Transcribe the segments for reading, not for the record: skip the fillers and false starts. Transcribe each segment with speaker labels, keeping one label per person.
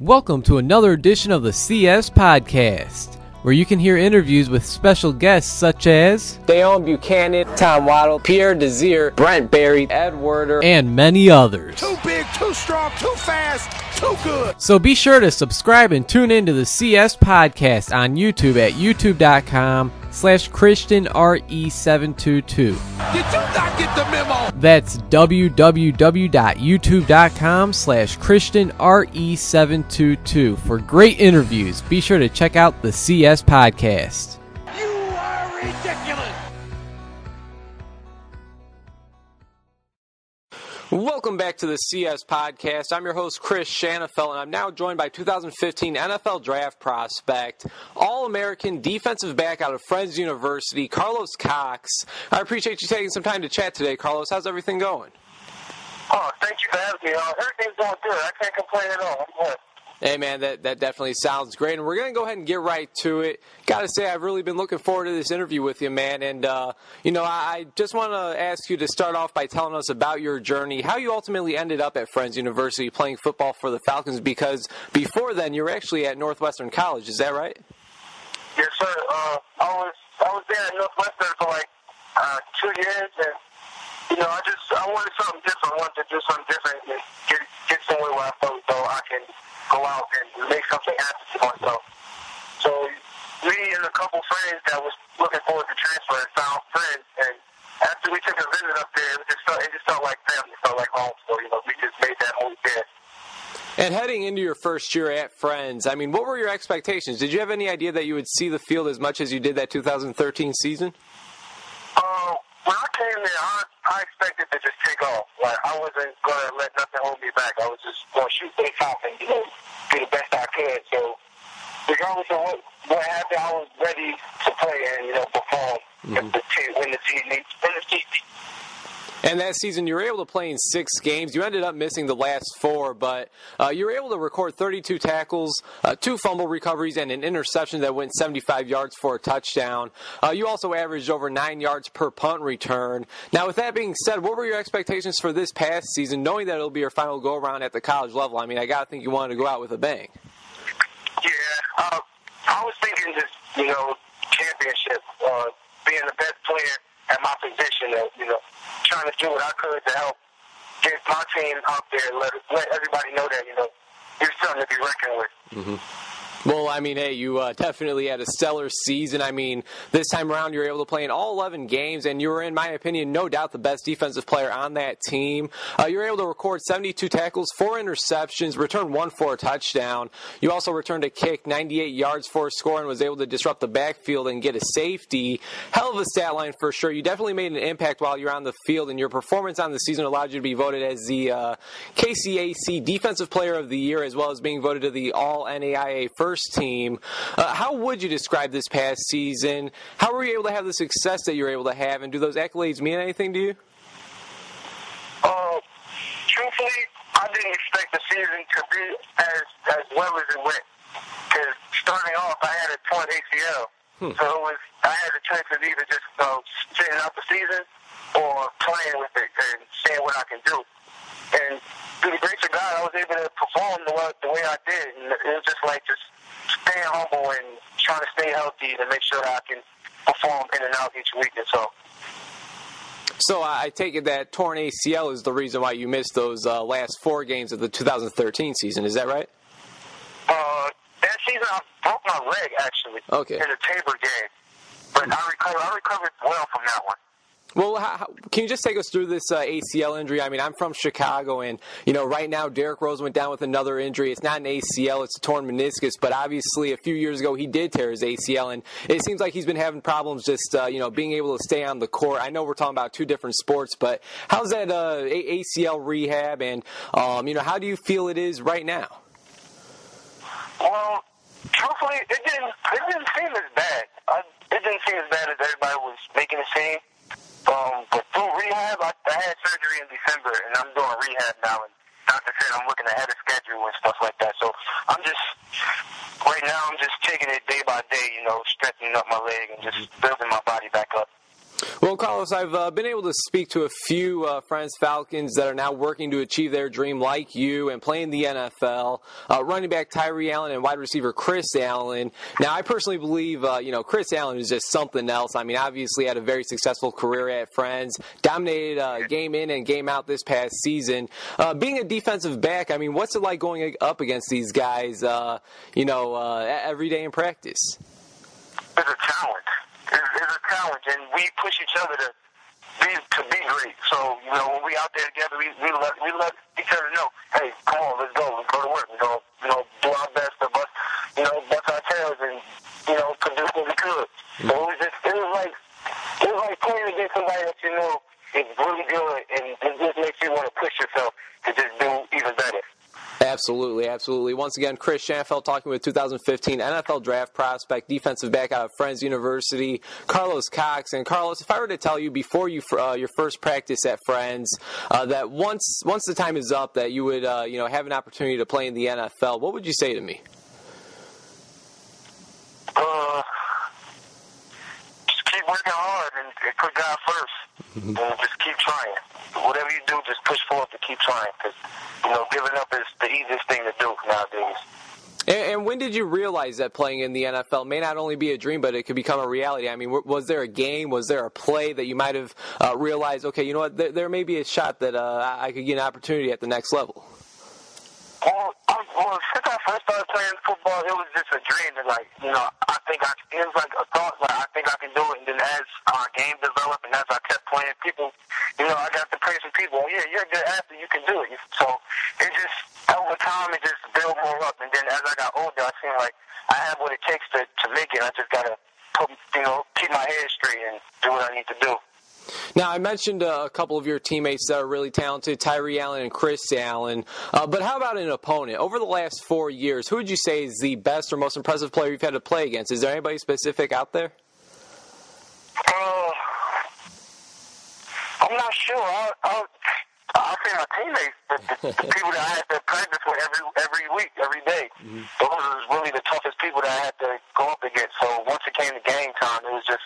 Speaker 1: Welcome to another edition of the CS Podcast, where you can hear interviews with special guests such as
Speaker 2: Dale Buchanan, Tom Waddle, Pierre Desir, Brent Berry, Ed Werder,
Speaker 1: and many others.
Speaker 3: Too big, too strong, too fast, too good.
Speaker 1: So be sure to subscribe and tune in to the CS Podcast on YouTube at youtube.com/ChristianRE722.
Speaker 3: Did you not get the memo?
Speaker 1: That's www.youtube.com/ChristianRE722 for great interviews. Be sure to check out the CS Podcast.
Speaker 3: You are ridiculous.
Speaker 2: Welcome back to the CS Podcast. I'm your host, Chris Shanafelt, and I'm now joined by 2015 NFL Draft prospect, All-American defensive back out of Friends University, Carlos Cox. I appreciate you taking some time to chat today, Carlos. How's everything going?
Speaker 4: Oh, thank you for having me. Everything's going good. I can't complain at all. I'm good.
Speaker 2: Hey, man, that definitely sounds great, and we're going to go ahead and get right to it. Got to say, I've really been looking forward to this interview with you, man, and, I just want to ask you to start off by telling us about your journey, how you ultimately ended up at Friends University playing football for the Falcons, because before then, you were actually at Northwestern College. Is that right?
Speaker 4: Yes, sir. I was there at Northwestern for like 2 years, and I wanted something different. I wanted to do something different and get somewhere where I felt as though I can go out and make something happen for myself. So me and a couple friends that was looking forward to transfer found Friends, and after we took a visit up there, it just felt like family, it felt like home. So we just made that move there.
Speaker 2: And heading into your first year at Friends, I mean, what were your expectations? Did you have any idea that you would see the field as much as you did that 2013 season?
Speaker 4: When I came there, I expected to just take off. Like, I wasn't going to let nothing hold me back. I was just going to shoot for the top and, do the best I could. So, regardless of what happened, I was ready to play and, perform when the team needs.
Speaker 2: And that season, you were able to play in 6 games. You ended up missing the last 4, but you were able to record 32 tackles, 2 fumble recoveries, and an interception that went 75 yards for a touchdown. You also averaged over 9 yards per punt return. Now, with that being said, what were your expectations for this past season, knowing that it'll be your final go-around at the college level? I mean, I got to think you wanted to go out with a bang.
Speaker 4: Yeah, I was thinking just, championship, being the best player at my position, trying to do what I could to help get my team out there, let everybody know that, you're something to be reckoned with.
Speaker 2: Mm-hmm. Well, I mean, hey, you definitely had a stellar season. I mean, this time around you were able to play in all 11 games, and you were, in my opinion, no doubt the best defensive player on that team. You were able to record 72 tackles, 4 interceptions, return 1 for a touchdown. You also returned a kick, 98 yards for a score, and was able to disrupt the backfield and get a safety. Hell of a stat line for sure. You definitely made an impact while you were on the field, and your performance on the season allowed you to be voted as the KCAC Defensive Player of the Year, as well as being voted to the All-NAIA First Team. How would you describe this past season? How were you able to have the success that you were able to have, and do those accolades mean anything to you?
Speaker 4: Truthfully, I didn't expect the season to be as well as it went. Because starting off, I had a torn ACL. So I had a choice of either just sitting out the season or playing with it and seeing what I can do. And through the grace of God, I was able to perform the way I did. And it was just staying humble and trying to stay healthy to make sure that I can perform in and out each week and so.
Speaker 2: So I take it that torn ACL is the reason why you missed those last 4 games of the 2013 season. Is that right?
Speaker 4: That season I broke my leg, actually,
Speaker 2: okay,
Speaker 4: in the Tabor game. But I recovered well from that one.
Speaker 2: Well, can you just take us through this ACL injury? I mean, I'm from Chicago, and, right now Derrick Rose went down with another injury. It's not an ACL, it's a torn meniscus, but obviously a few years ago he did tear his ACL, and it seems like he's been having problems just, being able to stay on the court. I know we're talking about 2 different sports, but how's that ACL rehab, and, how do you feel it is right now?
Speaker 4: Well, truthfully, it didn't seem as bad. It didn't seem as bad as everybody was making it seem. But through rehab, I had surgery in December, and I'm doing rehab now. And Dr. said I'm looking ahead of schedule and stuff like that. So right now I'm taking it day by day, strengthening up my leg and just building my body back up.
Speaker 2: Well, Carlos, Carlos, I've been able to speak to a few Friends Falcons that are now working to achieve their dream like you and playing the NFL. Running back Tyree Allen and wide receiver Chris Allen. Now, I personally believe, Chris Allen is just something else. I mean, obviously had a very successful career at Friends, dominated game in and game out this past season. Being a defensive back, I mean, what's it like going up against these guys, every day in practice?
Speaker 4: It's a challenge. It's a challenge, and we push each other to be great. So, when we out there together, we let each other know, hey, come on, let's go to work. We're gonna do our best to bust our tails and produce what we could. So it was like playing against somebody that is really good, and it just makes you want to push yourself to just do even better.
Speaker 2: Absolutely, absolutely. Once again, Chris Schanfeld talking with 2015 NFL draft prospect, defensive back out of Friends University, Carlos Cox. And Carlos, if I were to tell you before your first practice at Friends that once the time is up that you would have an opportunity to play in the NFL, what would you say to me?
Speaker 4: Just keep working hard and put God first, and just keep trying. Whatever you do, just push forward to keep trying, because giving up is the easiest thing to do nowadays.
Speaker 2: And when did you realize that playing in the NFL may not only be a dream, but it could become a reality? I mean, was there a game, was there a play that you might have realized, okay, you know what, there may be a shot that I could get an opportunity at the next level?
Speaker 4: Well, since I first started playing football, it was just a dream that, it was like a thought, I think I can do it. And then as our game developed and as I kept playing, people, I got to praise some people. Oh, yeah, you're a good athlete, you can do it. So it just, over time, it just built more up. And then as I got older, I seemed like I have what it takes to make it. I just got to, keep my head straight and do what I need to do.
Speaker 2: Now, I mentioned a couple of your teammates that are really talented, Tyree Allen and Chris Allen. But how about an opponent? Over the last 4 years, who would you say is the best or most impressive player you've had to play against? Is there anybody specific out there?
Speaker 4: I'm not sure. I'll say my teammates, the people that I had to practice with every week, every day. Mm-hmm. Those are really the toughest people that I had to go up against. So once it came to game time, it was just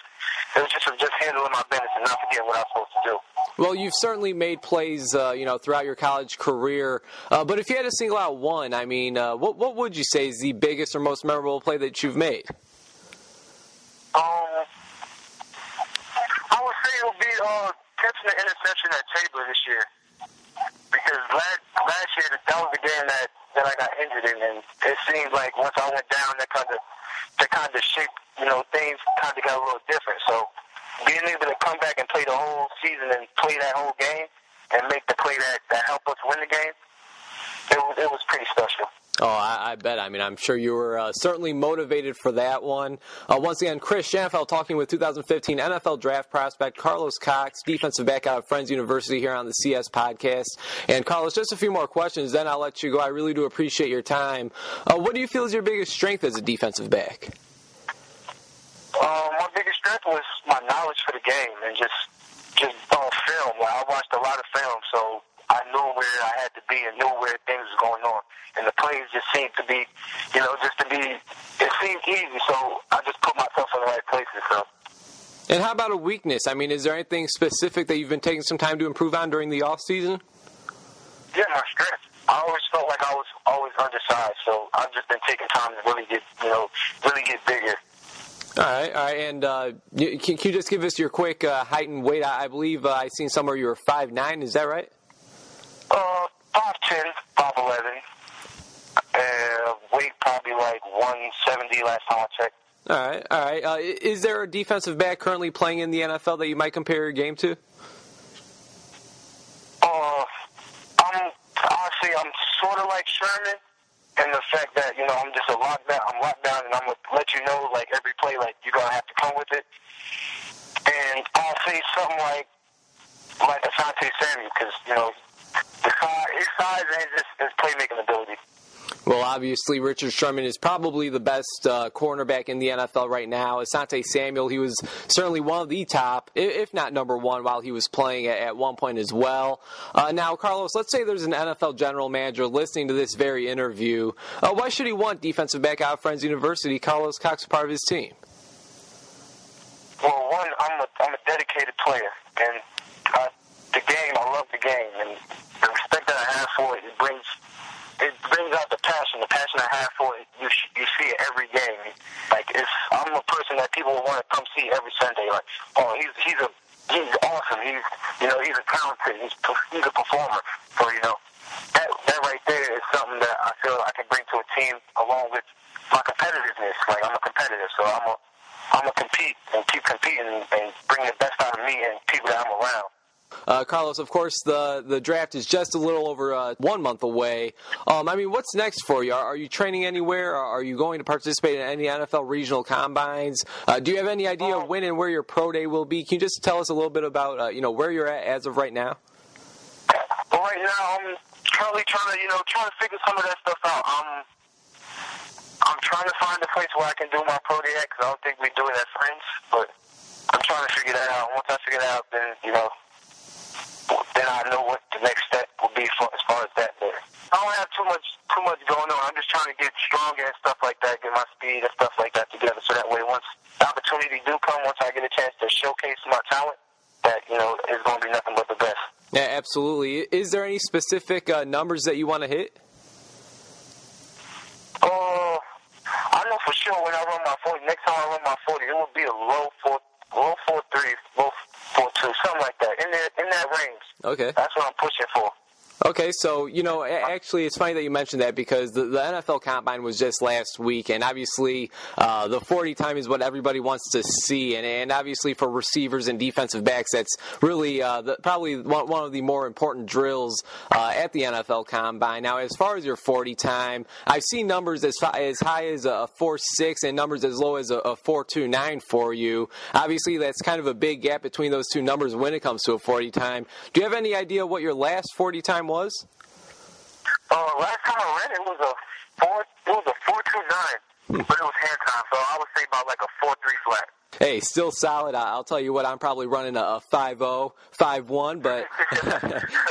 Speaker 4: handling my business and not forgetting what I was supposed to do.
Speaker 2: Well, you've certainly made plays, throughout your college career. But if you had to single out one, I mean, what would you say is the biggest or most memorable play that you've made?
Speaker 4: I would say it would be catching the interception at Tabor this year. Because last year, that was the game that I got injured in, and it seemed like once I went down, that kind of shaped, things kind of got a little different. So being able to come back and play the whole season and play that whole game and make the play that helped us win the game, it was pretty special.
Speaker 2: Oh, I bet. I mean, I'm sure you were certainly motivated for that one. Once again, Chris Schanfeld talking with 2015 NFL draft prospect Carlos Cox, defensive back out of Friends University here on the CS podcast. And Carlos, just a few more questions, then I'll let you go. I really do appreciate your time. What do you feel is your biggest strength as a defensive back?
Speaker 4: My biggest strength was my knowledge for the game and just on film. I watched a lot of film, so I knew where I had to be and knew where things was going on. And the plays just seemed to be, it seemed easy, so I just put myself in the right places. So.
Speaker 2: And how about a weakness? I mean, is there anything specific that you've been taking some time to improve on during the off season?
Speaker 4: Yeah, my strength. I always felt like I was always undersized, so I've just been taking time to really get bigger.
Speaker 2: All right. And can you just give us your quick height and weight? I believe I seen somewhere you were 5'9". Is that right?
Speaker 4: 5'10", 5'11". Weight probably like 170 last time I checked.
Speaker 2: All right. Is there a defensive back currently playing in the NFL that you might compare your game to?
Speaker 4: I'm sort of like Sherman in the fact that, I'm just I'm locked down, and I'm going to let you know, like, every play, like, you're going to have to come with it. And I'll say something like Asante Samuel, because, his size and his playmaking ability.
Speaker 2: Well, obviously, Richard Sherman is probably the best cornerback in the NFL right now. Asante Samuel, he was certainly one of the top, if not number one, while he was playing at one point as well. Now, Carlos, let's say there's an NFL general manager listening to this very interview. Why should he want defensive back out of Friends University, Carlos Cox, part of his team?
Speaker 4: Well, one, I'm a dedicated dedicated player, and the game, I love the game, and the respect that I have for it, it brings out the passion I have for it. You see it every game. Like, I'm a person that people will want to come see every Sunday. Like, oh, he's awesome. He's a talented. He's a performer. So that right there is something that I feel I can bring to a team along with my competitiveness. Like, I'm a competitor, so I'm gonna compete and keep competing and bring the best out of me and people that I'm around.
Speaker 2: Carlos, of course, the draft is just a little over 1 month away. What's next for you? Are you training anywhere? Are you going to participate in any NFL regional combines? Do you have any idea when and where your pro day will be? Can you just tell us a little bit about where you're at as of right now?
Speaker 4: Well, right now I'm currently trying to figure some of that stuff out. I'm trying to find a place where I can do my pro day at, because I don't think we do it as friends. But I'm trying to figure that out. Once I figure that out, then I know what the next step will be as far as that there. I don't have too much going on. I'm just trying to get stronger and stuff like that, get my speed and stuff like that together, so that way once the opportunity do come, once I get a chance to showcase my talent, that it's going to be nothing but the best.
Speaker 2: Yeah, absolutely. Is there any specific numbers that you want to hit?
Speaker 4: I know for sure when I run my 40, next time I run my 40, it will be a low 4.3, low 4.2, something like that, in that range.
Speaker 2: Okay.
Speaker 4: That's what I'm pushing for.
Speaker 2: Okay, so, actually it's funny that you mentioned that, because the NFL Combine was just last week, and obviously the 40 time is what everybody wants to see, and obviously for receivers and defensive backs, that's really probably one of the more important drills at the NFL Combine. Now, as far as your 40 time, I've seen numbers as high as a 4.6 and numbers as low as a 4.29 for you. Obviously, that's kind of a big gap between those two numbers when it comes to a 40 time. Do you have any idea what your last 40 time was?
Speaker 4: Last time I ran it was a 4.29, but it was hand time, so I would say about like a 4.3 flat.
Speaker 2: Hey, still solid. I'll tell you what, I'm probably running a 5.0, 5.1,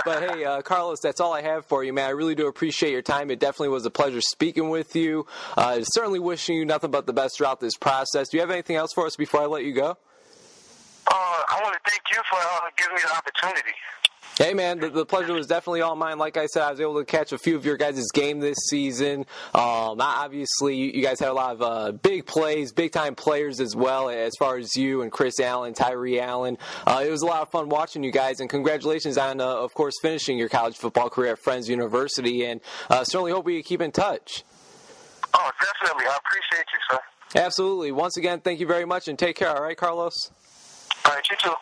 Speaker 2: but hey, Carlos, that's all I have for you, man. I really do appreciate your time. It definitely was a pleasure speaking with you. Certainly wishing you nothing but the best throughout this process. Do you have anything else for us before I let you go?
Speaker 4: I want to thank you for giving me the opportunity.
Speaker 2: Hey, man, the pleasure was definitely all mine. Like I said, I was able to catch a few of your guys' game this season. Obviously, you guys had a lot of big plays, big-time players as well, as far as you and Chris Allen, Tyree Allen. It was a lot of fun watching you guys, and congratulations on, of course, finishing your college football career at Friends University, and certainly hope we keep in touch.
Speaker 4: Oh, definitely. I appreciate you, sir.
Speaker 2: Absolutely. Once again, thank you very much, and take care. All right, Carlos?
Speaker 4: All right, you too.